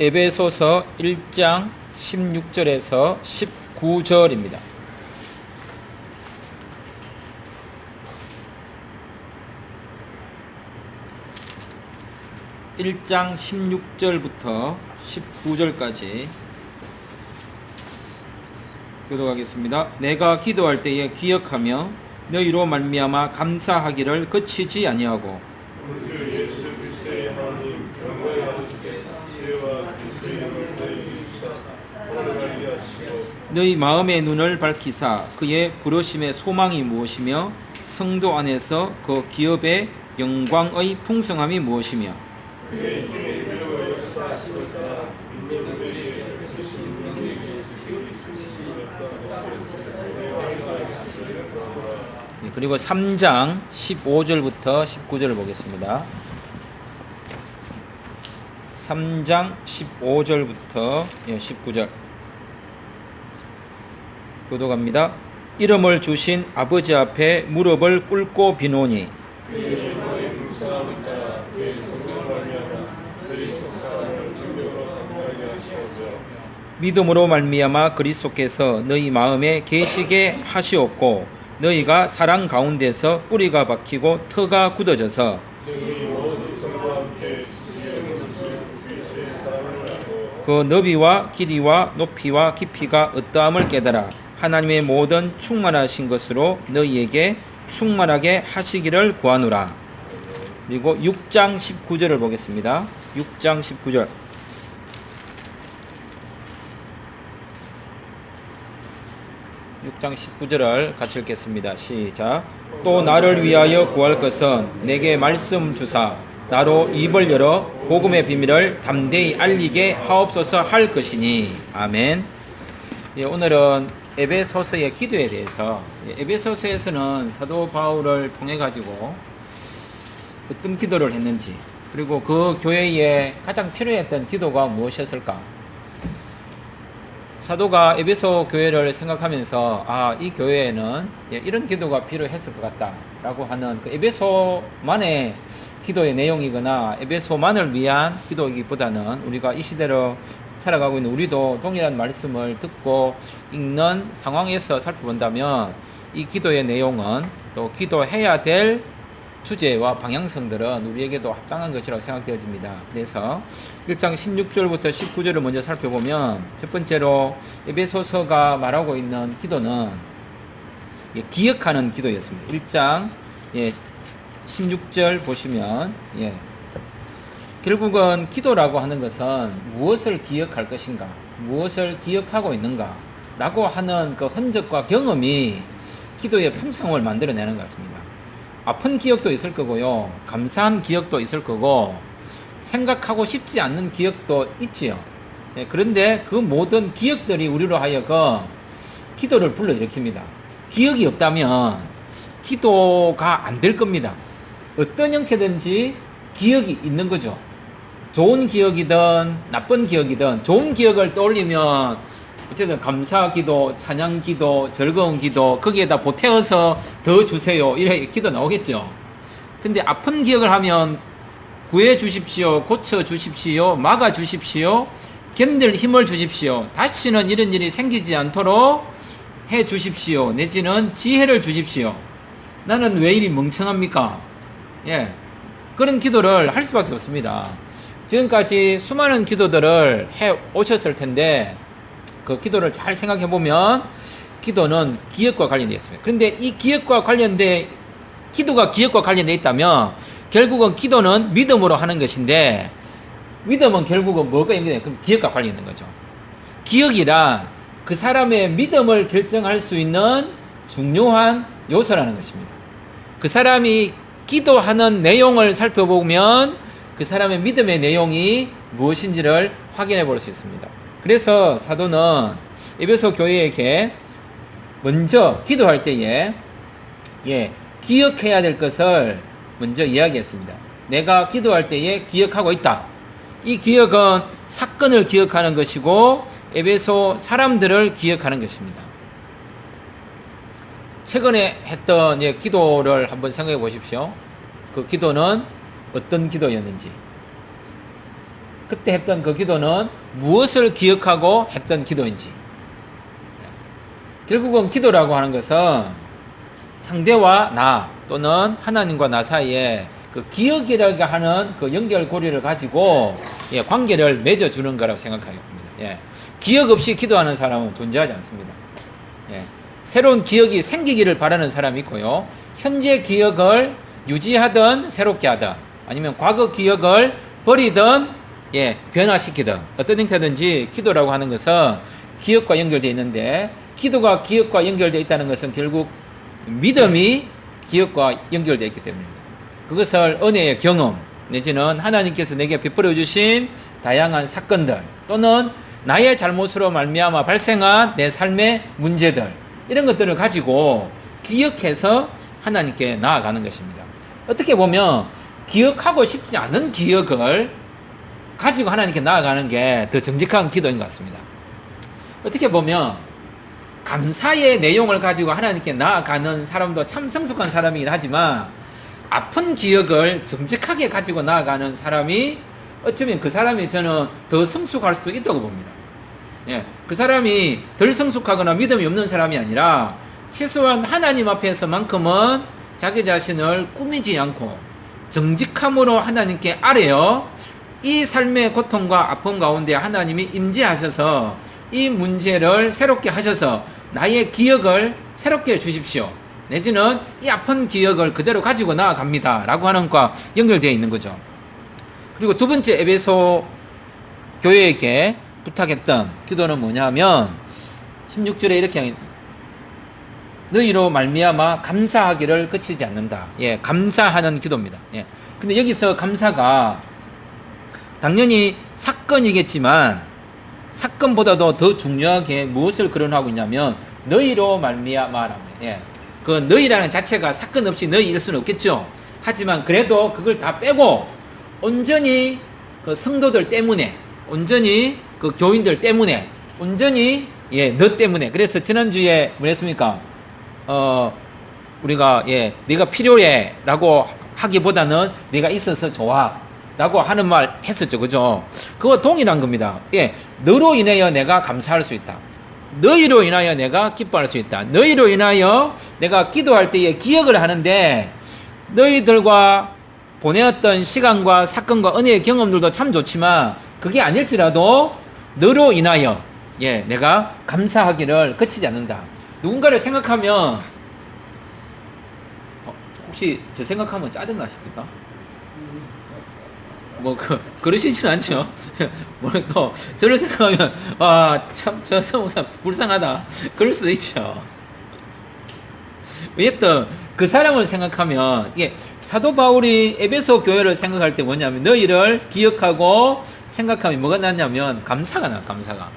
에베소서 1장 16절에서 19절입니다. (1장) 16절부터 19절까지 교독하겠습니다. 내가 기도할 때에 기억하며 너희로 말미암아 감사하기를 그치지 아니하고 너희 마음의 눈을 밝히사 그의 부르심의 소망이 무엇이며 성도 안에서 그 기업의 영광의 풍성함이 무엇이며 그리고 3장 15절부터 19절을 보겠습니다. 3장 15절부터 19절 교독합니다. 이름을 주신 아버지 앞에 무릎을 꿇고 비노니 믿음으로 말미암아 그리스도께서 너희 마음에 계시게 하시옵고 너희가 사랑 가운데서 뿌리가 박히고 터가 굳어져서 그 너비와 길이와 높이와 깊이가 어떠함을 깨달아 하나님의 모든 충만하신 것으로 너희에게 충만하게 하시기를 구하노라. 그리고 6장 19절을 보겠습니다. 6장 19절 (6장 19절을) 같이 읽겠습니다. 시작. 또 나를 위하여 구할 것은 내게 말씀 주사 나로 입을 열어 복음의 비밀을 담대히 알리게 하옵소서 할 것이니. 아멘. 오늘은 에베소서의 기도에 대해서, 에베소서에서는 사도 바울을 통해 가지고 어떤 기도를 했는지, 그리고 그 교회에 가장 필요했던 기도가 무엇이었을까, 사도가 에베소 교회를 생각하면서 이 교회에는 이런 기도가 필요했을 것 같다 라고 하는 그 에베소만의 기도의 내용이거나 에베소만을 위한 기도이기보다는 우리가 이 시대로 살아가고 있는 우리도 동일한 말씀을 듣고 읽는 상황에서 살펴본다면 이 기도의 내용은 또 기도해야 될 주제와 방향성들은 우리에게도 합당한 것이라고 생각되어집니다. 그래서 1장 16절부터 19절을 먼저 살펴보면 첫 번째로 에베소서가 말하고 있는 기도는 기억하는 기도였습니다. 1장 16절 보시면 결국은 기도라고 하는 것은 무엇을 기억할 것인가, 무엇을 기억하고 있는가 라고 하는 그 흔적과 경험이 기도의 풍성을 만들어내는 것 같습니다. 아픈 기억도 있을 거고요, 감사한 기억도 있을 거고, 생각하고 싶지 않는 기억도 있지요. 그런데 그 모든 기억들이 우리로 하여금 기도를 불러일으킵니다. 기억이 없다면 기도가 안 될 겁니다. 어떤 형태든지 기억이 있는 거죠. 좋은 기억이든 나쁜 기억이든, 좋은 기억을 떠올리면 어쨌든 감사 기도, 찬양 기도, 즐거운 기도, 거기에다 보태어서 더 주세요 이래 기도 나오겠죠. 근데 아픈 기억을 하면 구해 주십시오, 고쳐 주십시오, 막아 주십시오, 견딜 힘을 주십시오, 다시는 이런 일이 생기지 않도록 해 주십시오, 내지는 지혜를 주십시오. 나는 왜 이리 멍청합니까? 그런 기도를 할 수밖에 없습니다. 지금까지 수많은 기도들을 해 오셨을 텐데 그 기도를 잘 생각해 보면 기도는 기억과 관련되어 있습니다. 그런데 이 기억과 관련돼, 기도가 기억과 관련되어 있다면 결국은 기도는 믿음으로 하는 것인데, 믿음은 결국은 뭐가 있는 거예요? 그럼 기억과 관련이 있는 거죠. 기억이란 그 사람의 믿음을 결정할 수 있는 중요한 요소라는 것입니다. 그 사람이 기도하는 내용을 살펴보면 그 사람의 믿음의 내용이 무엇인지를 확인해 볼 수 있습니다. 그래서 사도는 에베소 교회에게 먼저 기도할 때에 기억해야 될 것을 먼저 이야기했습니다. 내가 기도할 때에 기억하고 있다. 이 기억은 사건을 기억하는 것이고 에베소 사람들을 기억하는 것입니다. 최근에 했던 기도를 한번 생각해 보십시오. 그 기도는 어떤 기도였는지. 그때 했던 그 기도는 무엇을 기억하고 했던 기도인지. 결국은 기도라고 하는 것은 상대와 나 또는 하나님과 나 사이에 그 기억이라고 하는 그 연결고리를 가지고 관계를 맺어주는 거라고 생각합니다. 기억 없이 기도하는 사람은 존재하지 않습니다. 새로운 기억이 생기기를 바라는 사람이 있고요. 현재 기억을 유지하든 새롭게 하든 아니면 과거 기억을 버리든 변화시키든 어떤 형태든지 기도라고 하는 것은 기억과 연결되어 있는데 기도가 기억과 연결되어 있다는 것은 결국 믿음이 기억과 연결되어 있기 때문입니다. 그것을 은혜의 경험 내지는 하나님께서 내게 베풀어 주신 다양한 사건들 또는 나의 잘못으로 말미암아 발생한 내 삶의 문제들 이런 것들을 가지고 기억해서 하나님께 나아가는 것입니다. 어떻게 보면 기억하고 싶지 않은 기억을 가지고 하나님께 나아가는 게 더 정직한 기도인 것 같습니다. 어떻게 보면 감사의 내용을 가지고 하나님께 나아가는 사람도 참 성숙한 사람이긴 하지만 아픈 기억을 정직하게 가지고 나아가는 사람이 어쩌면 그 사람이 저는 더 성숙할 수도 있다고 봅니다. 그 사람이 덜 성숙하거나 믿음이 없는 사람이 아니라 최소한 하나님 앞에서만큼은 자기 자신을 꾸미지 않고 정직함으로 하나님께 아뢰어 이 삶의 고통과 아픔 가운데 하나님이 임재하셔서 이 문제를 새롭게 하셔서 나의 기억을 새롭게 해주십시오. 내지는 이 아픈 기억을 그대로 가지고 나아갑니다. 라고 하는 것과 연결되어 있는 거죠. 그리고 두 번째 에베소 교회에게 부탁했던 기도는 뭐냐면 16절에 이렇게 너희로 말미암아 감사하기를 그치지 않는다. 감사하는 기도입니다. 근데 여기서 감사가 당연히 사건이겠지만 사건보다도 더 중요하게 무엇을 거론하고 있냐면 너희로 말미암아라고. 그 너희라는 자체가 사건 없이 너희일 수는 없겠죠. 하지만 그래도 그걸 다 빼고 온전히 그 성도들 때문에 온전히 그 교인들 때문에 온전히 너 때문에. 그래서 지난주에 뭐랬습니까? 우리가 네가 필요해 라고 하기보다는 네가 있어서 좋아 라고 하는 말 했었죠. 그죠? 그거 동일한 겁니다. 너로 인하여 내가 감사할 수 있다. 너희로 인하여 내가 기뻐할 수 있다. 너희로 인하여 내가 기도할 때에 기억을 하는데 너희들과 보내었던 시간과 사건과 은혜의 경험들도 참 좋지만 그게 아닐지라도 너로 인하여 내가 감사하기를 그치지 않는다. 누군가를 생각하면 혹시 저 생각하면 짜증나십니까? 그러시진 않죠. 또 저를 생각하면 참 저 성우사 불쌍하다 그럴 수도 있죠. 어쨌든 그 사람을 생각하면 사도 바울이 에베소 교회를 생각할 때 뭐냐면 너희를 기억하고 생각하면 뭐가 나냐면 감사가 나. 감사가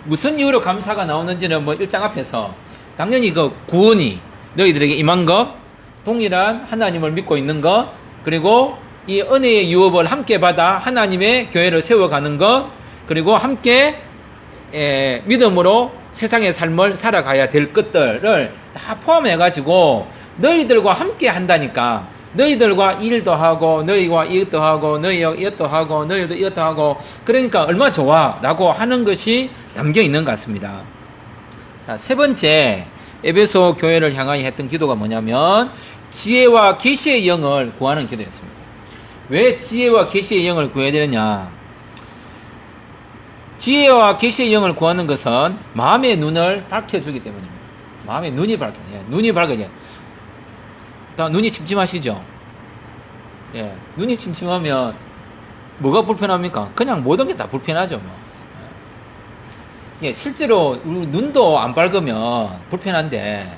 무슨 이유로 감사가 나오는지는 1장 앞에서 당연히 그 구원이 너희들에게 임한 것, 동일한 하나님을 믿고 있는 것, 그리고 이 은혜의 유업을 함께 받아 하나님의 교회를 세워가는 것, 그리고 함께 믿음으로 세상의 삶을 살아가야 될 것들을 다 포함해가지고 너희들과 함께 한다니까. 너희들과 일도 하고 너희와 이것도 하고 너희와 이것도 하고 너희도 이것도 하고 그러니까 얼마나 좋아 라고 하는 것이 담겨 있는 것 같습니다. 자, 세 번째 에베소 교회를 향하여 했던 기도가 뭐냐면 지혜와 계시의 영을 구하는 기도였습니다. 왜 지혜와 계시의 영을 구해야 되느냐? 지혜와 계시의 영을 구하는 것은 마음의 눈을 밝혀주기 때문입니다. 마음의 눈이 밝혀져요. 눈이 밝혀져요. 다 눈이 침침하시죠? 눈이 침침하면 뭐가 불편합니까? 그냥 모든 게 다 불편하죠. 실제로 눈도 안 밝으면 불편한데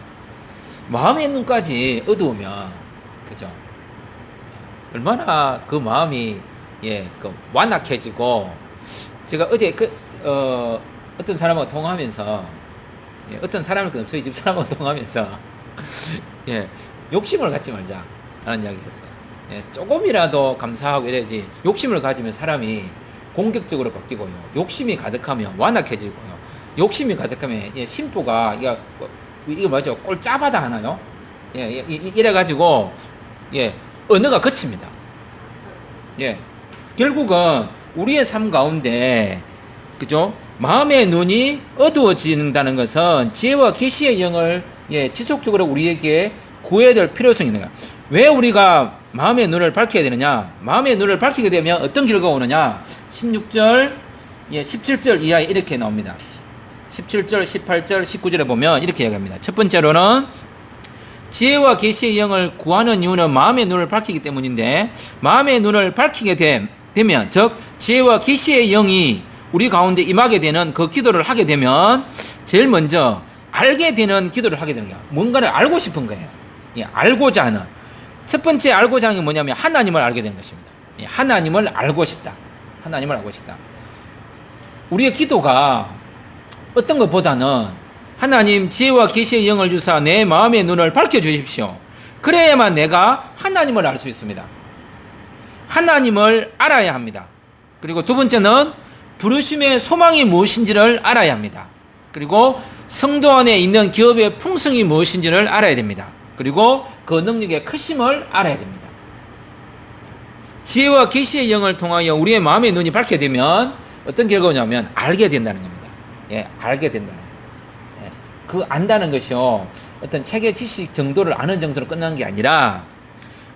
마음의 눈까지 어두우면 그죠? 얼마나 그 마음이 그 완악해지고. 제가 어제 어떤 사람하고 통화하면서 어떤 사람을 저희 집 사람하고 통화하면서 욕심을 갖지 말자 라는 이야기 했어요. 조금이라도 감사하고 이래야지. 욕심을 가지면 사람이 공격적으로 바뀌고요. 욕심이 가득하면 완악해지고요. 욕심이 가득하면 심보가 이거 뭐죠? 꼴짜바다 하나요? 이래가지고 언어가 거칩니다. 결국은 우리의 삶 가운데 그죠? 마음의 눈이 어두워진다는 것은 지혜와 계시의 영을 지속적으로 우리에게 구해야 될 필요성이 있는 거야. 왜 우리가 마음의 눈을 밝혀야 되느냐? 마음의 눈을 밝히게 되면 어떤 결과가 오느냐? 16절, 17절 이하에 이렇게 나옵니다. 17절, 18절, 19절에 보면 이렇게 이야기합니다. 첫 번째로는 지혜와 계시의 영을 구하는 이유는 마음의 눈을 밝히기 때문인데, 마음의 눈을 밝히게 되면, 즉 지혜와 계시의 영이 우리 가운데 임하게 되는 그 기도를 하게 되면 제일 먼저 알게 되는 기도를 하게 되는 거야. 뭔가를 알고 싶은 거예요. 알고자 하는. 첫 번째 알고자 하는 게 뭐냐면 하나님을 알게 되는 것입니다. 하나님을 알고 싶다. 하나님을 알고 싶다. 우리의 기도가 어떤 것보다는 하나님 지혜와 계시의 영을 주사 내 마음의 눈을 밝혀주십시오. 그래야만 내가 하나님을 알 수 있습니다. 하나님을 알아야 합니다. 그리고 두 번째는 부르심의 소망이 무엇인지를 알아야 합니다. 그리고 성도 안에 있는 기업의 풍성이 무엇인지를 알아야 됩니다. 그리고 그 능력의 크심을 알아야 됩니다. 지혜와 계시의 영을 통하여 우리의 마음의 눈이 밝게 되면 어떤 결과냐면 알게 된다는 겁니다. 알게 된다는 겁니다. 그 안다는 것이요, 어떤 체계 지식 정도를 아는 정도로 끝난 게 아니라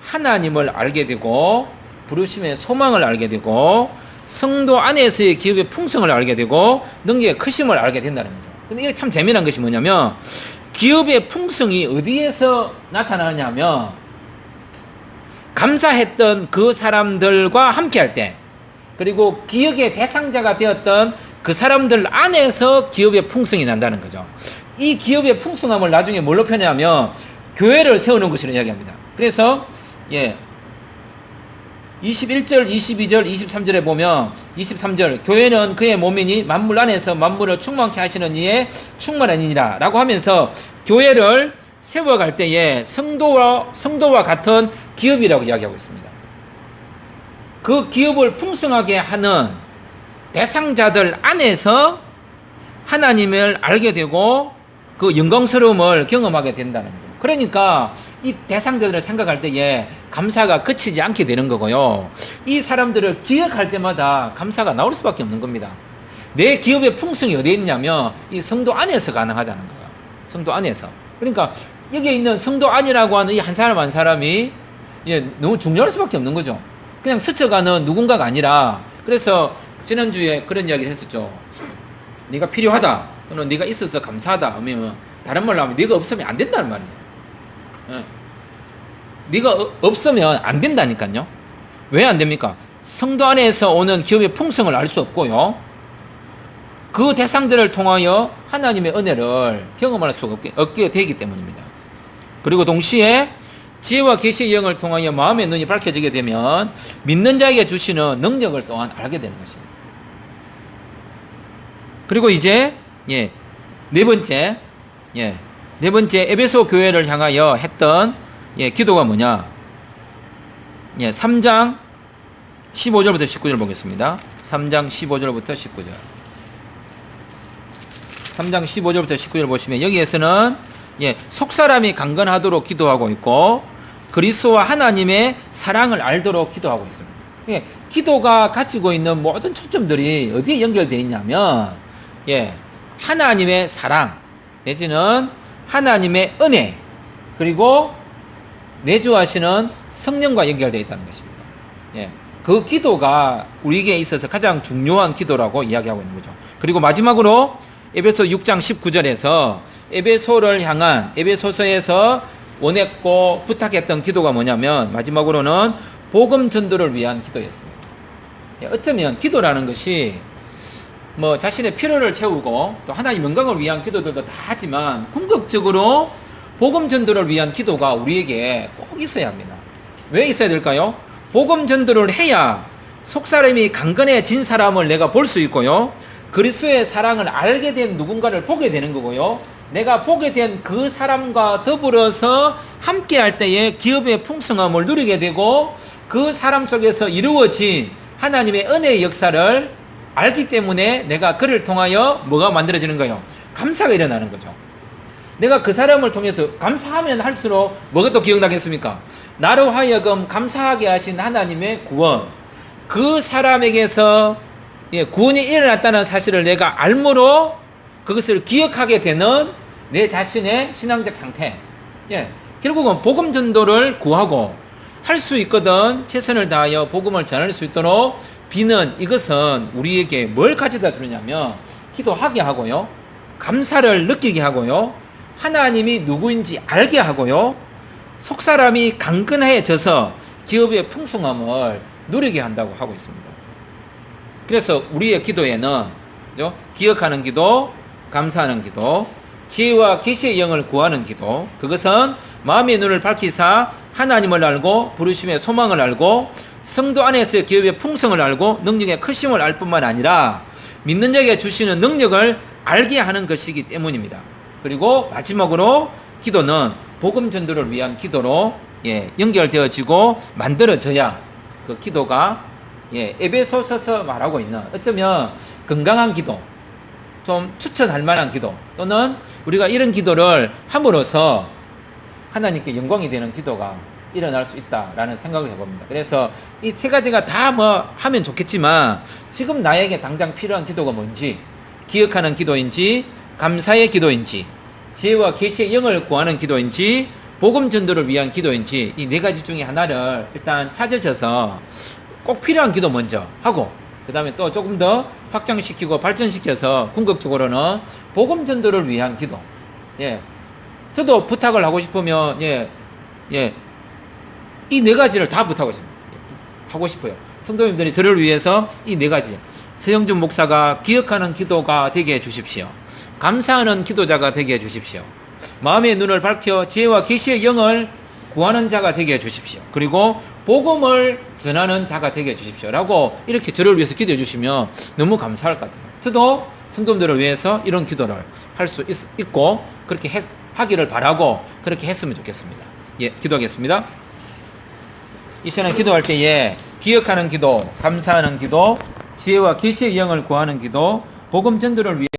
하나님을 알게 되고 부르심의 소망을 알게 되고 성도 안에서의 기업의 풍성을 알게 되고 능력의 크심을 알게 된다는 거죠. 근데 이게 참 재미난 것이 뭐냐면 기업의 풍성이 어디에서 나타나냐면 감사했던 그 사람들과 함께 할 때, 그리고 기억의 대상자가 되었던 그 사람들 안에서 기업의 풍성이 난다는 거죠. 이 기업의 풍성함을 나중에 뭘로 표현하냐면 교회를 세우는 것으로 이야기합니다. 그래서 21절, 22절, 23절에 보면 23절 교회는 그의 몸이니 만물 안에서 만물을 충만케 하시는 이의 충만한이니라 라고 하면서 교회를 세워갈 때에 성도와 같은 기업이라고 이야기하고 있습니다. 그 기업을 풍성하게 하는 대상자들 안에서 하나님을 알게 되고 그 영광스러움을 경험하게 된다는 거예요. 그러니까 이 대상자들을 생각할 때에 감사가 그치지 않게 되는 거고요. 이 사람들을 기억할 때마다 감사가 나올 수밖에 없는 겁니다. 내 기업의 풍성이 어디에 있냐면 이 성도 안에서 가능하다는 거예요. 성도 안에서. 그러니까 여기에 있는 성도 안이라고 하는 이 한 사람 한 사람이 너무 중요할 수밖에 없는 거죠. 그냥 스쳐가는 누군가가 아니라, 그래서 지난주에 그런 이야기를 했었죠. 네가 필요하다 또는 네가 있어서 감사하다 하면, 다른 말로 하면 네가 없으면 안 된다는 말이에요. 네가 없으면 안 된다니까요. 왜 안 됩니까? 성도 안에서 오는 기업의 풍성을 알 수 없고요, 그 대상들을 통하여 하나님의 은혜를 경험할 수 없게 되기 때문입니다. 그리고 동시에 지혜와 계시의 영을 통하여 마음의 눈이 밝혀지게 되면 믿는 자에게 주시는 능력을 또한 알게 되는 것입니다. 그리고 이제 네 번째 에베소 교회를 향하여 했던 기도가 뭐냐? 3장 15절부터 19절 보겠습니다. 3장 15절부터 19절. 3장 15절부터 19절 보시면 여기에서는 속사람이 강건하도록 기도하고 있고 그리스도와 하나님의 사랑을 알도록 기도하고 있습니다. 기도가 가지고 있는 모든 초점들이 어디에 연결되어 있냐면 하나님의 사랑 내지는 하나님의 은혜, 그리고 내주하시는 성령과 연결되어 있다는 것입니다. 그 기도가 우리에게 있어서 가장 중요한 기도라고 이야기하고 있는 거죠. 그리고 마지막으로 에베소 6장 19절에서 에베소를 향한, 에베소서에서 원했고 부탁했던 기도가 뭐냐면 마지막으로는 복음 전도를 위한 기도였습니다. 어쩌면 기도라는 것이 자신의 필요를 채우고 또 하나님 영광을 위한 기도들도 다 하지만 궁극적으로 복음 전도를 위한 기도가 우리에게 꼭 있어야 합니다. 왜 있어야 될까요? 복음 전도를 해야 속사람이 강건해진 사람을 내가 볼 수 있고요, 그리스도의 사랑을 알게 된 누군가를 보게 되는 거고요, 내가 보게 된 그 사람과 더불어서 함께 할 때에 기업의 풍성함을 누리게 되고 그 사람 속에서 이루어진 하나님의 은혜의 역사를 알기 때문에 내가 그를 통하여 뭐가 만들어지는 거예요? 감사가 일어나는 거죠. 내가 그 사람을 통해서 감사하면 할수록 뭐가 또 기억나겠습니까? 나로 하여금 감사하게 하신 하나님의 구원, 그 사람에게서 구원이 일어났다는 사실을 내가 알므로 그것을 기억하게 되는 내 자신의 신앙적 상태. 결국은 복음 전도를 구하고 할 수 있거든 최선을 다하여 복음을 전할 수 있도록 비는 이것은 우리에게 뭘 가져다 주느냐면 기도하게 하고요. 감사를 느끼게 하고요. 하나님이 누구인지 알게 하고요. 속사람이 강건해져서 기업의 풍성함을 누리게 한다고 하고 있습니다. 그래서 우리의 기도에는 기억하는 기도, 감사하는 기도, 지혜와 계시의 영을 구하는 기도, 그것은 마음의 눈을 밝히사 하나님을 알고 부르심의 소망을 알고 성도 안에서의 기업의 풍성을 알고 능력의 크심을 알 뿐만 아니라 믿는 자에게 주시는 능력을 알게 하는 것이기 때문입니다. 그리고 마지막으로 기도는 복음 전도를 위한 기도로 연결되어지고 만들어져야 그 기도가 에베소서서 말하고 있는 어쩌면 건강한 기도, 좀 추천할 만한 기도, 또는 우리가 이런 기도를 함으로써 하나님께 영광이 되는 기도가 일어날 수 있다라는 생각을 해봅니다. 그래서 이 세 가지가 다 뭐 하면 좋겠지만 지금 나에게 당장 필요한 기도가 뭔지, 기억하는 기도인지, 감사의 기도인지, 지혜와 계시의 영을 구하는 기도인지, 복음 전도를 위한 기도인지, 이 네 가지 중에 하나를 일단 찾으셔서 꼭 필요한 기도 먼저 하고, 그 다음에 또 조금 더 확장시키고 발전시켜서 궁극적으로는 복음 전도를 위한 기도. 저도 부탁을 하고 싶으면 이 네 가지를 다 하고 싶어요. 성도님들이 저를 위해서 이 네 가지, 서영준 목사가 기억하는 기도가 되게 해주십시오. 감사하는 기도자가 되게 해주십시오. 마음의 눈을 밝혀 지혜와 계시의 영을 구하는 자가 되게 해주십시오. 그리고 복음을 전하는 자가 되게 해주십시오. 라고 이렇게 저를 위해서 기도해 주시면 너무 감사할 것 같아요. 저도 성도님들을 위해서 이런 기도를 할 수 있고 그렇게 하기를 바라고 그렇게 했으면 좋겠습니다. 기도하겠습니다. 이 시간에 기도할 때에 기억하는 기도, 감사하는 기도, 지혜와 계시의 영을 구하는 기도, 복음 전도를 위해